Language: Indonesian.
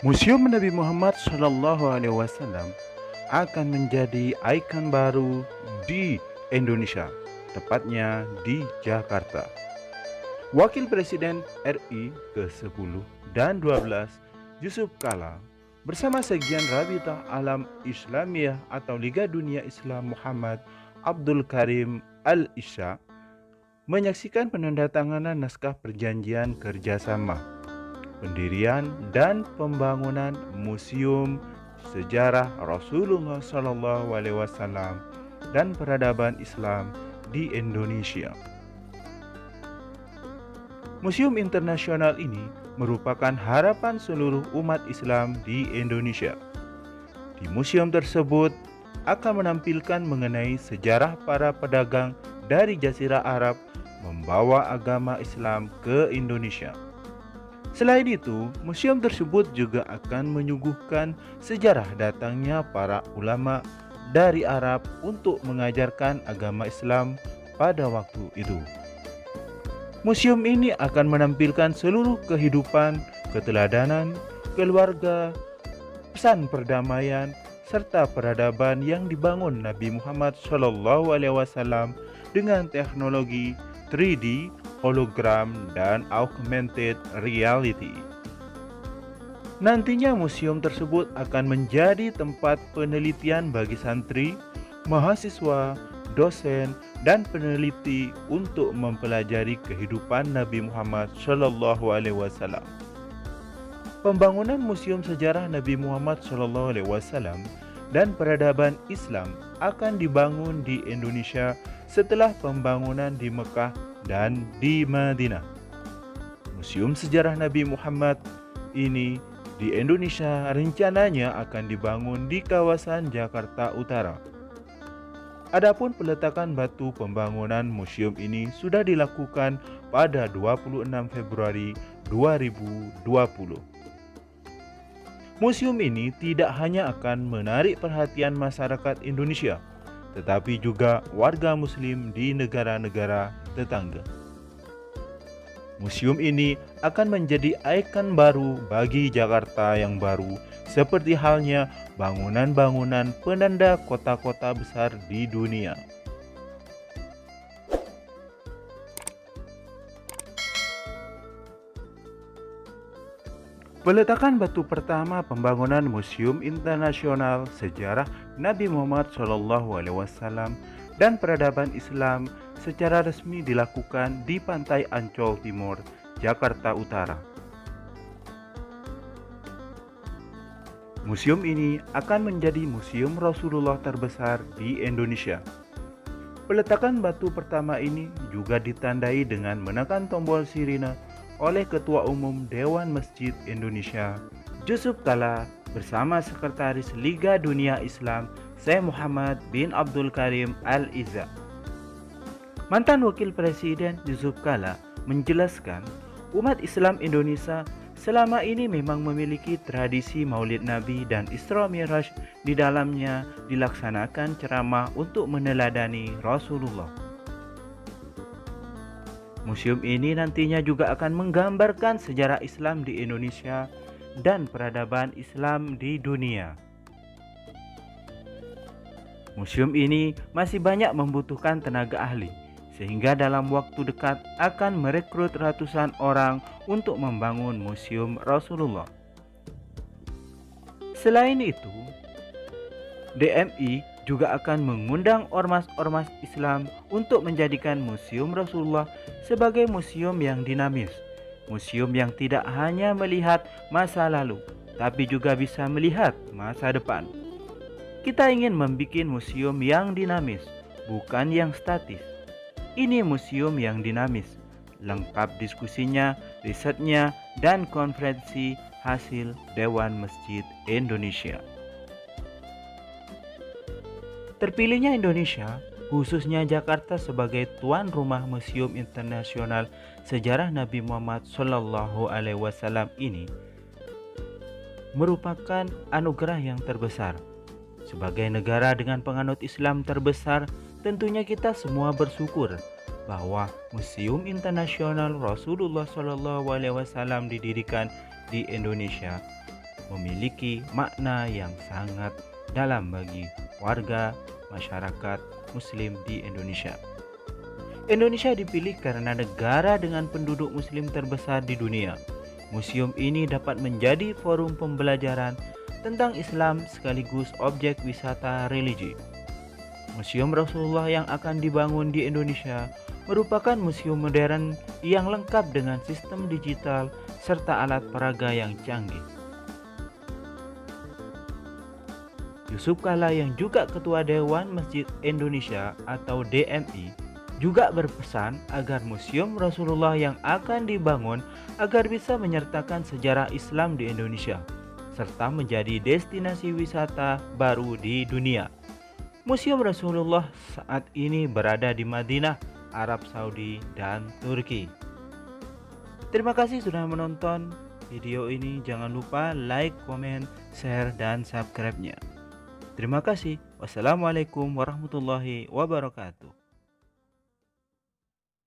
Museum Nabi Muhammad SAW akan menjadi ikon baru di Indonesia, tepatnya di Jakarta. Wakil Presiden RI ke-10 dan 12 Yusuf Kala bersama Sekjen Rabitah Alam Islamiyah atau Liga Dunia Islam Muhammad Abdul Karim Al-Isya menyaksikan penandatanganan naskah perjanjian kerjasama, pendirian dan pembangunan Museum Sejarah Rasulullah SAW dan Peradaban Islam di Indonesia. Museum internasional ini merupakan harapan seluruh umat Islam di Indonesia. Di museum tersebut akan menampilkan mengenai sejarah para pedagang dari Jazirah Arab membawa agama Islam ke Indonesia. Selain itu, museum tersebut juga akan menyuguhkan sejarah datangnya para ulama dari Arab untuk mengajarkan agama Islam pada waktu itu. Museum ini akan menampilkan seluruh kehidupan, keteladanan, keluarga, pesan perdamaian, serta peradaban yang dibangun Nabi Muhammad SAW dengan teknologi 3D, hologram, dan augmented reality. Nantinya museum tersebut akan menjadi tempat penelitian bagi santri, mahasiswa, dosen, dan peneliti untuk mempelajari kehidupan Nabi Muhammad SAW. Pembangunan Museum Sejarah Nabi Muhammad SAW dan Peradaban Islam akan dibangun di Indonesia setelah pembangunan di Mekah dan di Madinah. Museum Sejarah Nabi Muhammad ini di Indonesia rencananya akan dibangun di kawasan Jakarta Utara. Adapun peletakan batu pembangunan museum ini sudah dilakukan pada 26 Februari 2020. Museum ini tidak hanya akan menarik perhatian masyarakat Indonesia, tetapi juga warga Muslim di negara-negara tetangga. Museum ini akan menjadi ikon baru bagi Jakarta yang baru, seperti halnya bangunan-bangunan penanda kota-kota besar di dunia. Peletakan batu pertama pembangunan Museum Internasional Sejarah Nabi Muhammad SAW dan Peradaban Islam secara resmi dilakukan di Pantai Ancol Timur, Jakarta Utara. Museum ini akan menjadi museum Rasulullah terbesar di Indonesia. Peletakan batu pertama ini juga ditandai dengan menekan tombol sirine oleh Ketua Umum Dewan Masjid Indonesia, Yusuf Kala, bersama Sekretaris Liga Dunia Islam, Syekh Muhammad bin Abdul Karim Al-Isya. Mantan Wakil Presiden Yusuf Kala menjelaskan, umat Islam Indonesia selama ini memang memiliki tradisi Maulid Nabi dan Isra Mi'raj, di dalamnya dilaksanakan ceramah untuk meneladani Rasulullah. Museum ini nantinya juga akan menggambarkan sejarah Islam di Indonesia dan peradaban Islam di dunia. Museum ini masih banyak membutuhkan tenaga ahli, sehingga dalam waktu dekat akan merekrut ratusan orang untuk membangun Museum Rasulullah. Selain itu, DMI juga akan mengundang ormas-ormas Islam untuk menjadikan Museum Rasulullah sebagai museum yang dinamis, museum yang tidak hanya melihat masa lalu, tapi juga bisa melihat masa depan. Kita ingin membuat museum yang dinamis, bukan yang statis. Ini museum yang dinamis, lengkap diskusinya, risetnya, dan konferensi hasil Dewan Masjid Indonesia. Terpilihnya Indonesia, khususnya Jakarta sebagai tuan rumah Museum Internasional Sejarah Nabi Muhammad SAW ini merupakan anugerah yang terbesar. Sebagai negara dengan penganut Islam terbesar, tentunya kita semua bersyukur bahwa Museum Internasional Rasulullah SAW didirikan di Indonesia. memiliki makna yang sangat dalam bagi warga masyarakat Muslim di Indonesia. Indonesia dipilih karena negara dengan penduduk Muslim terbesar di dunia. Museum ini dapat menjadi forum pembelajaran tentang Islam sekaligus objek wisata religi. Museum Rasulullah yang akan dibangun di Indonesia merupakan museum modern yang lengkap dengan sistem digital serta alat peraga yang canggih. Yusuf Kalla yang juga Ketua Dewan Masjid Indonesia atau DMI juga berpesan agar Museum Rasulullah yang akan dibangun agar bisa menyertakan sejarah Islam di Indonesia serta menjadi destinasi wisata baru di dunia. Museum Rasulullah saat ini berada di Madinah, Arab Saudi, dan Turki. Terima kasih sudah menonton video ini. Jangan lupa like, komen, share, dan subscribe-nya. Terima kasih. Wassalamualaikum warahmatullahi wabarakatuh.